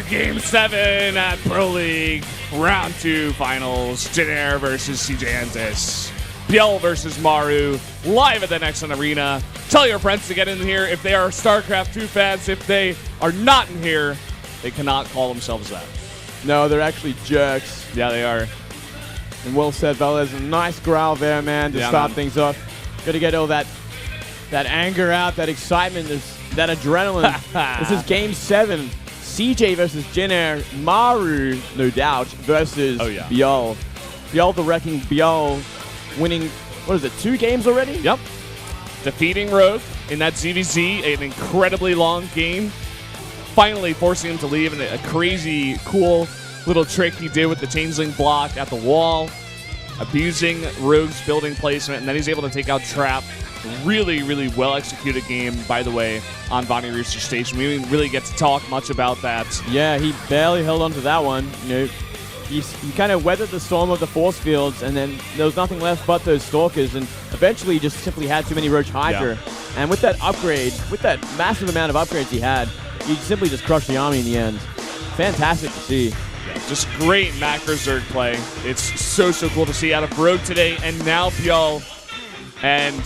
Game 7 at Pro League, Round 2 Finals, Jin versus Sejong. ByuL versus Maru, live at the Nexon Arena. Tell your friends to get in here if they are StarCraft 2 fans. If they are not in here, they cannot call themselves that. No, they're actually jerks. Yeah, they are. And well said, Valdez. A nice growl there, man, to start things off. Got to get all that anger out, that excitement, that adrenaline. This is Game 7. CJ versus Jin, Maru, no doubt, versus ByuL. ByuL the Wrecking, ByuL winning, what is it, 2 games already? Yep. Defeating Rogue in that ZVZ, an incredibly long game. Finally forcing him to leave in a crazy, cool little trick he did with the Changeling block at the wall. Abusing Rogue's building placement, and then he's able to take out Trap. Really, really well-executed game, by the way, on Bonnie Rooster Station. We didn't really get to talk much about that. Yeah, he barely held on to that one. You know, he kind of weathered the storm of the force fields, and then there was nothing left but those Stalkers, and eventually he just simply had too many Roach Hydra. Yeah. And with that upgrade, with that massive amount of upgrades he had, he simply just crushed the army in the end. Fantastic to see. Yeah, just great macro Zerg play. It's so cool to see out of Rogue today, and now ByuL. And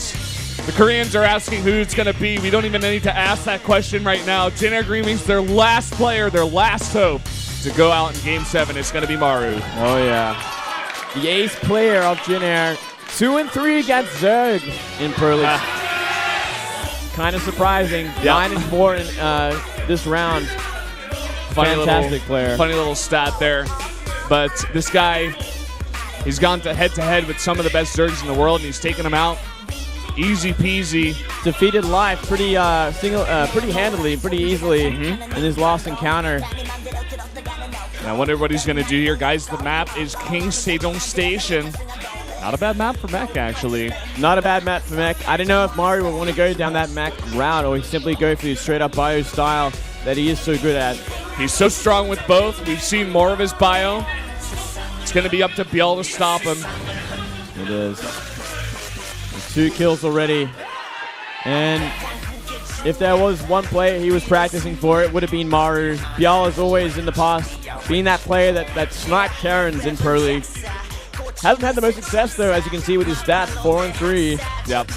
the Koreans are asking who it's going to be. We don't even need to ask that question right now. Jin Greenwings, their last player, their last hope to go out in Game 7. It's going to be Maru. Oh, yeah. The ace player of Jin 2-3 against Zerg in Pro League. Kind of surprising. 9-4 in this round. Fantastic player. Funny little stat there. But this guy, he's gone to head-to-head with some of the best Zergs in the world, and he's taken them out. Easy peasy. Defeated live pretty handily, pretty easily in his last encounter. And I wonder what he's going to do here. Guys, the map is King Sejong Station. Not a bad map for Mech, actually. Not a bad map for Mech. I don't know if Maru would want to go down that Mech route or simply go for his straight-up bio style that he is so good at. He's so strong with both. We've seen more of his bio. It's going to be up to ByuL to stop him. It is. 2 kills already. And if there was one player he was practicing for, it would have been Maru. ByuL has always in the past been that player that sniped Karens in Pro League. Hasn't had the most success though, as you can see with his stats, 4-3. Yep.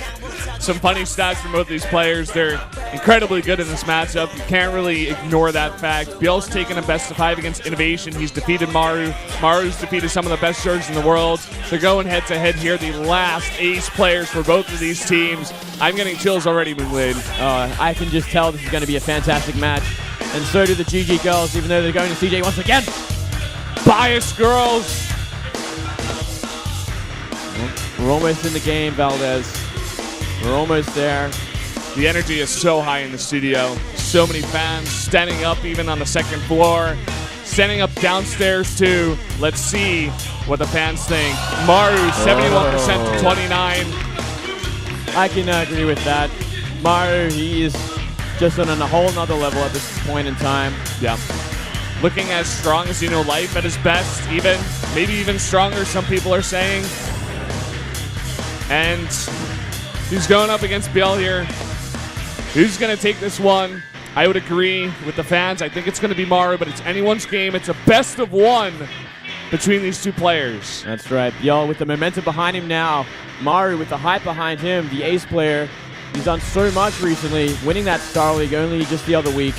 Some funny stats from both these players. They're incredibly good in this matchup. You can't really ignore that fact. ByuL's taken a best-of-5 against Innovation. He's defeated Maru. Maru's defeated some of the best Zergs in the world. They're going head-to-head here. The last ace players for both of these teams. I'm getting chills already, Moonblade. I can just tell this is going to be a fantastic match. And so do the GG girls, even though they're going to CJ once again. Bias girls. We're almost in the game, Valdez. We're almost there. The energy is so high in the studio. So many fans standing up even on the 2nd floor. Standing up downstairs too. Let's see what the fans think. Maru, 71% to 29. I can agree with that. Maru, he is just on a whole nother level at this point in time. Yeah. Looking as strong as life at his best, maybe even stronger, some people are saying. And he's going up against ByuL here. Who's going to take this one? I would agree with the fans. I think it's going to be Maru, but it's anyone's game. It's a best-of-1 between these 2 players. That's right. ByuL with the momentum behind him now. Maru with the hype behind him, the ace player. He's done so much recently, winning that Star League only just the other week.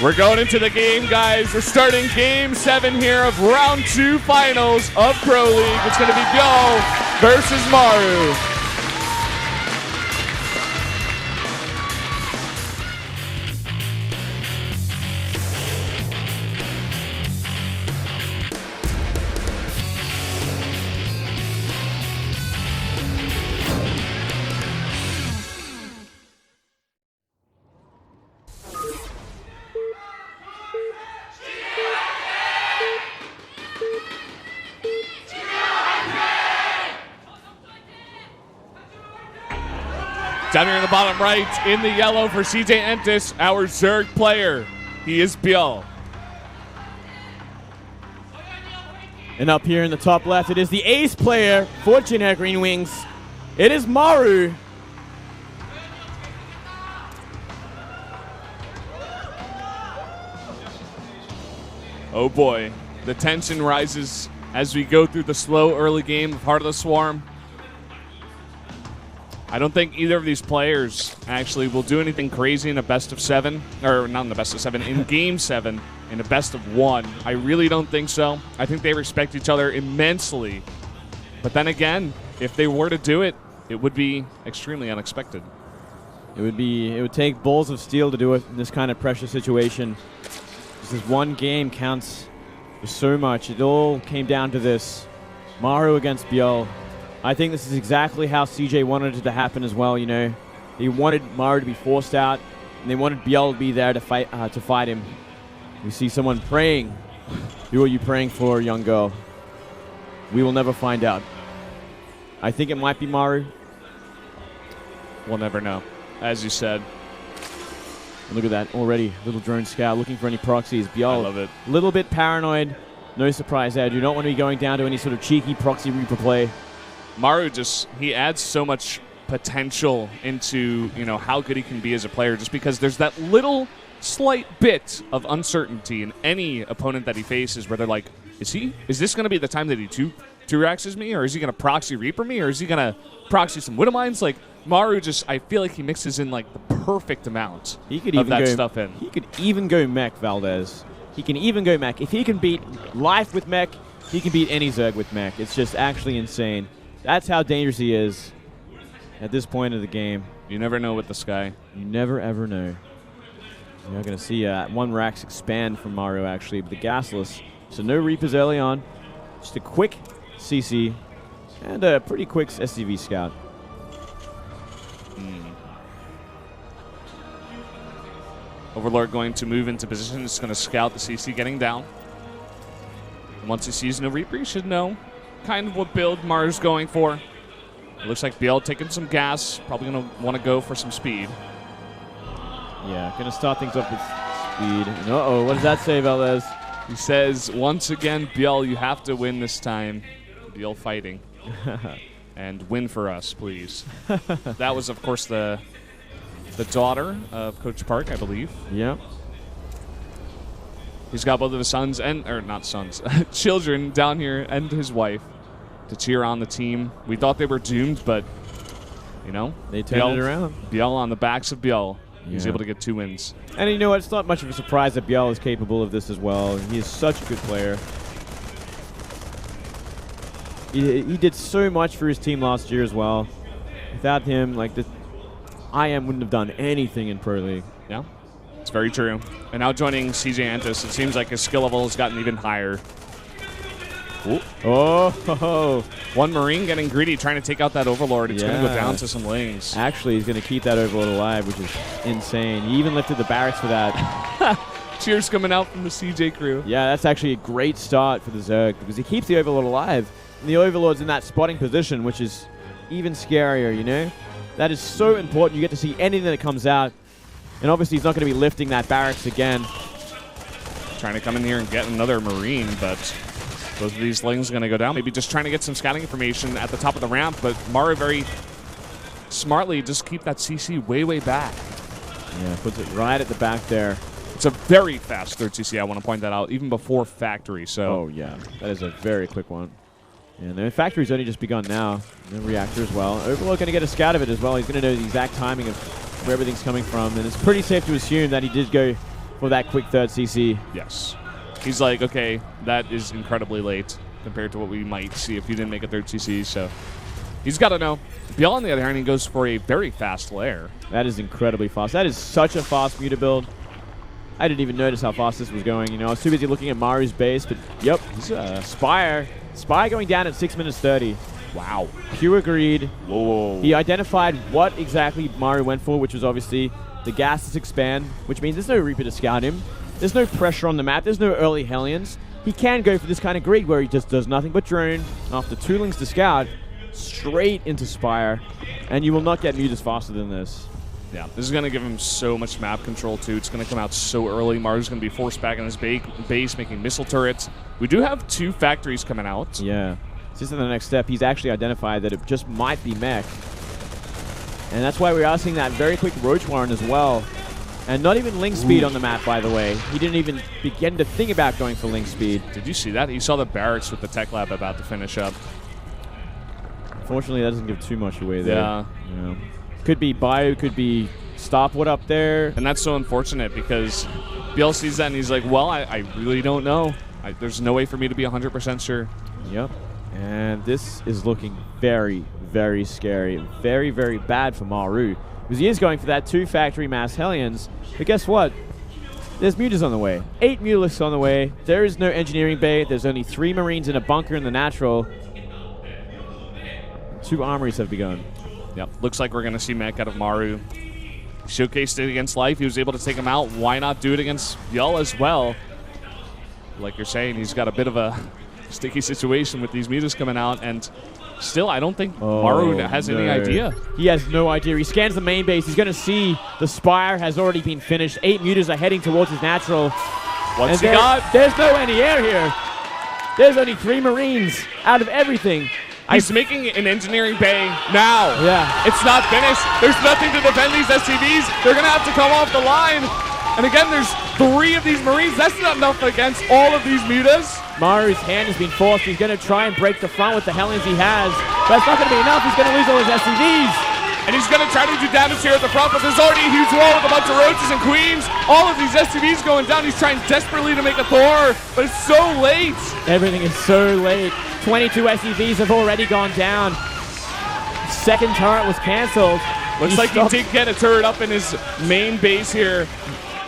We're going into the game, guys. We're starting Game 7 here of Round 2 Finals of Pro League. It's going to be ByuL versus Maru. Down here in the bottom right, in the yellow for CJ Entis, our Zerg player. He is ByuL. And up here in the top left, it is the ace player for Jin Greenwings. It is Maru. Oh boy, the tension rises as we go through the slow early game of Heart of the Swarm. I don't think either of these players actually will do anything crazy in a best of 7, or not in the best of 7, in Game 7, in a best of 1. I really don't think so. I think they respect each other immensely. But then again, if they were to do it, it would be extremely unexpected. It would take balls of steel to do it in this kind of pressure situation. This one game counts for so much. It all came down to this. Maru against ByuL. I think this is exactly how CJ wanted it to happen as well, you know. He wanted Maru to be forced out, and they wanted ByuL to be there to fight him. We see someone praying. Who are you praying for, young girl? We will never find out. I think it might be Maru. We'll never know, as you said. And look at that already. Little drone scout looking for any proxies. ByuL, I love it. A little bit paranoid. No surprise there. Do not want to be going down to any sort of cheeky proxy Reaper play. Maru he adds so much potential into, you know, how good he can be as a player, just because there's that little slight bit of uncertainty in any opponent that he faces where they're like, is this going to be the time that he two-rexes me, or is he going to proxy Reaper me, or is he going to proxy some Widow Mines? Like, Maru I feel like he mixes in like the perfect amount of that stuff in. He could even go mech, Valdez. He can even go mech. If he can beat Life with mech, he can beat any Zerg with mech. It's just actually insane. That's how dangerous he is at this point of the game. You never know with the Sky. You never, ever know. You're going to see one Rax expand from Maru, actually, but the Gasless. So no Reapers early on. Just a quick CC and a pretty quick SCV scout. Overlord going to move into position. It's going to scout the CC getting down. Once he sees no Reaper, he should know kind of what build Maru's going for. It looks like ByuL taking some gas. Probably going to want to go for some speed. Yeah, going to start things off with speed. And uh-oh, what does that say, Valdez? He says, once again, ByuL, you have to win this time. ByuL fighting. And win for us, please. That was, of course, the daughter of Coach Park, I believe. Yeah. He's got both of his sons or not sons, children down here and his wife to cheer on the team. We thought they were doomed, but, you know. They turned it around. ByuL on the backs of ByuL. Yeah. He's able to get 2 wins. And you know what? It's not much of a surprise that ByuL is capable of this as well. He is such a good player. He did so much for his team last year as well. Without him, like, the IM wouldn't have done anything in Pro League. Yeah, it's very true. And now joining CJ Antis, it seems like his skill level has gotten even higher. Ooh. Oh, one Marine getting greedy, trying to take out that Overlord. It's going to go down to some lanes. Actually, he's going to keep that Overlord alive, which is insane. He even lifted the barracks for that. Cheers coming out from the CJ crew. Yeah, that's actually a great start for the Zerg, because he keeps the Overlord alive. And the Overlord's in that spotting position, which is even scarier, you know? That is so important. You get to see anything that comes out. And obviously, he's not going to be lifting that barracks again. Trying to come in here and get another Marine, but both of these lanes are going to go down. Maybe just trying to get some scouting information at the top of the ramp, but Maru very smartly just keep that CC way, way back. Yeah, puts it right at the back there. It's a very fast third CC, I want to point that out, even before Factory. So. Oh, yeah. That is a very quick one. And the Factory's only just begun now. The Reactor as well. Overlord going to get a scout of it as well. He's going to know the exact timing of where everything's coming from. And it's pretty safe to assume that he did go for that quick third CC. Yes. He's like, okay, that is incredibly late compared to what we might see if he didn't make a third CC. So he's got to know. ByuL, on the other hand, he goes for a very fast lair. That is incredibly fast. That is such a fast Muta build. I didn't even notice how fast this was going. You know, I was too busy looking at Maru's base, but yep, he's Spire. Spire going down at 6 minutes 30. Wow. Pure greed. Whoa. He identified what exactly Maru went for, which was obviously the gases expand, which means there's no Reaper to scout him. There's no pressure on the map. There's no early Hellions. He can go for this kind of greed where he just does nothing but drone after 2 links to scout straight into Spire, and you will not get mutas faster than this. Yeah, this is going to give him so much map control, too. It's going to come out so early. Maru's going to be forced back in his base, making missile turrets. We do have 2 factories coming out. Yeah. Just in the next step, he's actually identified that it just might be mech. And that's why we are seeing that very quick Roach Warren as well. And not even link speed on the map, by the way. He didn't even begin to think about going for link speed. Did you see that? You saw the barracks with the tech lab about to finish up. Unfortunately, that doesn't give too much away there. Yeah. Could be ByuL, could be Starport up there. And that's so unfortunate because ByuL sees that and he's like, well, I really don't know. There's no way for me to be 100% sure. Yep. And this is looking very, very scary. Very, very bad for Maru. Because he is going for that 2 factory mass Hellions. But guess what? There's mutas on the way. 8 mutalisks on the way. There is no engineering bay. There's only 3 marines in a bunker in the natural. 2 armories have begun. Yep. Looks like we're going to see mech out of Maru. Showcased it against Life. He was able to take him out. Why not do it against ByuL as well? Like you're saying, he's got a bit of a sticky situation with these mutas coming out, and still, I don't think Maru has any idea. He has no idea. He scans the main base. He's going to see the Spire has already been finished. 8 mutas are heading towards his natural. What's he got? There's no anti-air here. There's only 3 Marines out of everything. He's making an engineering bay now. Yeah. It's not finished. There's nothing to defend these SCVs. They're going to have to come off the line. And again, there's 3 of these Marines. That's not enough against all of these mutas. Maru's hand has been forced. He's going to try and break the front with the Hellions he has. But it's not going to be enough. He's going to lose all his SCVs. And he's going to try to do damage here at the front, but there's already a huge wall with a bunch of roaches and queens. All of these SCVs going down. He's trying desperately to make a Thor, but it's so late. Everything is so late. 22 SCVs have already gone down. Second turret was canceled. Looks like he did get a turret up in his main base here.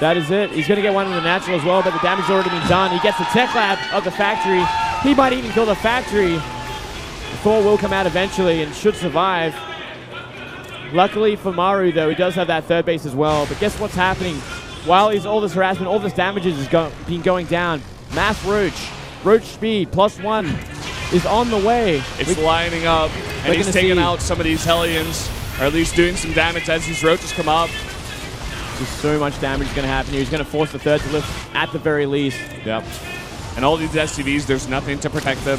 That is it. He's going to get one in the natural as well, but the damage has already been done. He gets the tech lab of the factory. He might even kill the factory. The Thor will come out eventually and should survive. Luckily for Maru, though, he does have that third base as well. But guess what's happening? While he's all this harassment, all this damage has been going down. Mass Roach. Roach speed +1 is on the way. It's lining up, and he's taking out some of these Hellions, or at least doing some damage as these Roaches come up. Just so much damage is going to happen here. He's going to force the third to lift at the very least. Yep. And all these SCVs, there's nothing to protect them.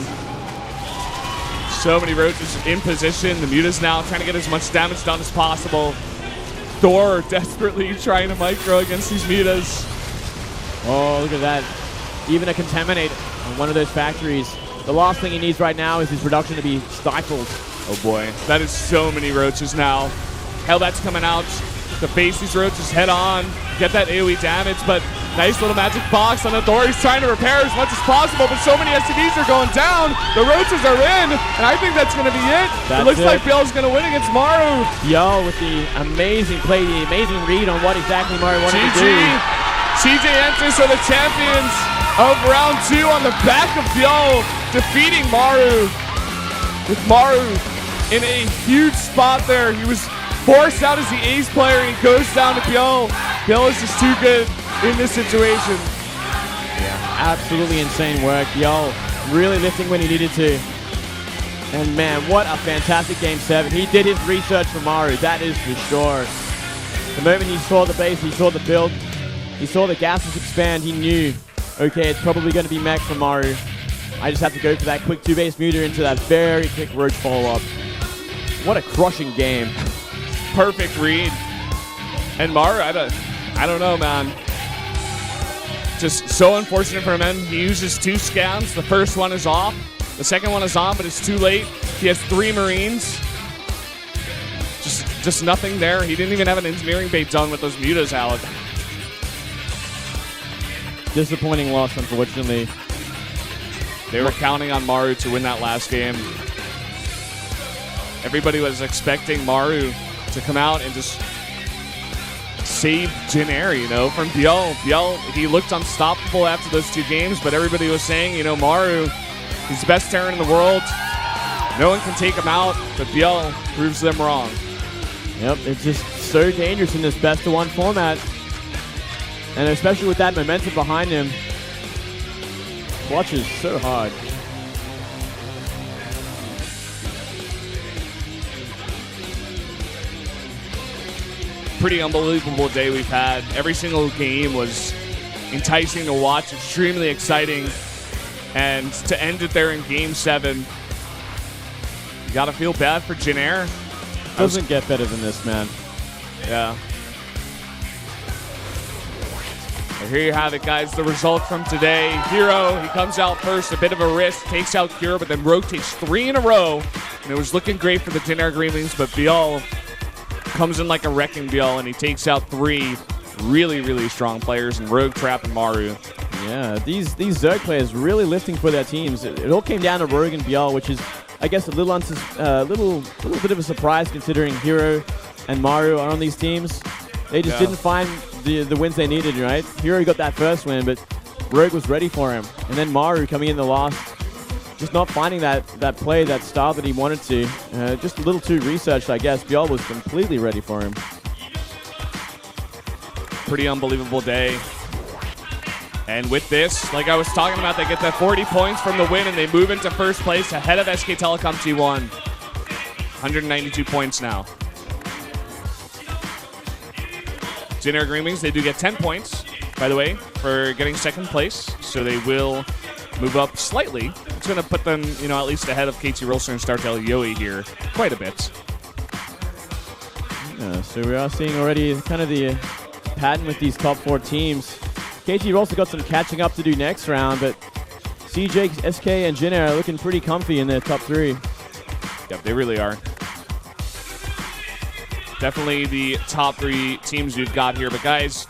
So many Roaches in position. The Muta's now trying to get as much damage done as possible. Thor desperately trying to micro against these Mutas. Oh, look at that. Even a Contaminate on one of those factories. The last thing he needs right now is his production to be stifled. Oh boy, that is so many Roaches now. Hellbat's coming out to face these Roaches head on, get that AoE damage, but nice little magic box on the Thor. He's trying to repair as much as possible, but so many SCVs are going down. The Roaches are in, and I think that's going to be it. It looks like ByuL's going to win against Maru. ByuL with the amazing play, the amazing read on what exactly Maru wanted to do. CJ enters for the champions of round 2 on the back of ByuL, defeating Maru. With Maru in a huge spot there. He was forced out as the ace player, and he goes down to ByuL. ByuL is just too good in this situation. Yeah, absolutely insane work. ByuL really lifting when he needed to. And man, what a fantastic Game 7. He did his research for Maru, that is for sure. The moment he saw the base, he saw the build, he saw the gases expand, he knew, okay, it's probably going to be mech for Maru. I just have to go for that quick 2-base muta into that very quick Roach follow-up. What a crushing game. Perfect read. And Maru, I don't know, man. Just so unfortunate for him. He uses 2 scans. The first one is off. The second one is on, but it's too late. He has 3 Marines. Just nothing there. He didn't even have an engineering bait done with those mutas out. Disappointing loss, unfortunately. They were counting on Maru to win that last game. Everybody was expecting Maru to come out and just save Jin Air, you know, from ByuL. ByuL, he looked unstoppable after those 2 games, but everybody was saying, you know, Maru, he's the best Terran in the world. No one can take him out, but ByuL proves them wrong. Yep, it's just so dangerous in this best-of-1 format. And especially with that momentum behind him. Watches so hard. Pretty unbelievable day we've had. Every single game was enticing to watch, extremely exciting. And to end it there in Game 7, you gotta feel bad for Jin Air. Doesn't get better than this, man. Yeah. But here you have it, guys. The result from today. Hero, he comes out first, a bit of a risk, takes out Kira, but then Rogue takes 3 in a row. And it was looking great for the Dinner Greenlings, but ByuL comes in like a wrecking ByuL, and he takes out 3 really, really strong players in Rogue, Trap, and Maru. Yeah, these Zerg players really lifting for their teams. It all came down to Rogue and ByuL, which is, I guess, a little bit of a surprise considering Hero and Maru are on these teams. They just didn't find the wins they needed, right? Hero got that first win, but Rogue was ready for him. And then Maru coming in the last, just not finding that play, that style that he wanted to. Just a little too researched, I guess. ByuL was completely ready for him. Pretty unbelievable day. And with this, like I was talking about, they get the 40 points from the win, and they move into first place ahead of SK Telecom T1. 192 points now. Dinner Greenlings, they do get 10 points, by the way, for getting second place. So they will move up slightly. It's going to put them, you know, at least ahead of KT Rolster and StarTale-yoe here quite a bit. Yeah, so we are seeing already kind of the pattern with these top 4 teams. KT Rolster got some catching up to do next round, but CJ, SK, and Jinner are looking pretty comfy in their top 3. Yep, they really are. Definitely the top 3 teams we've got here. But guys,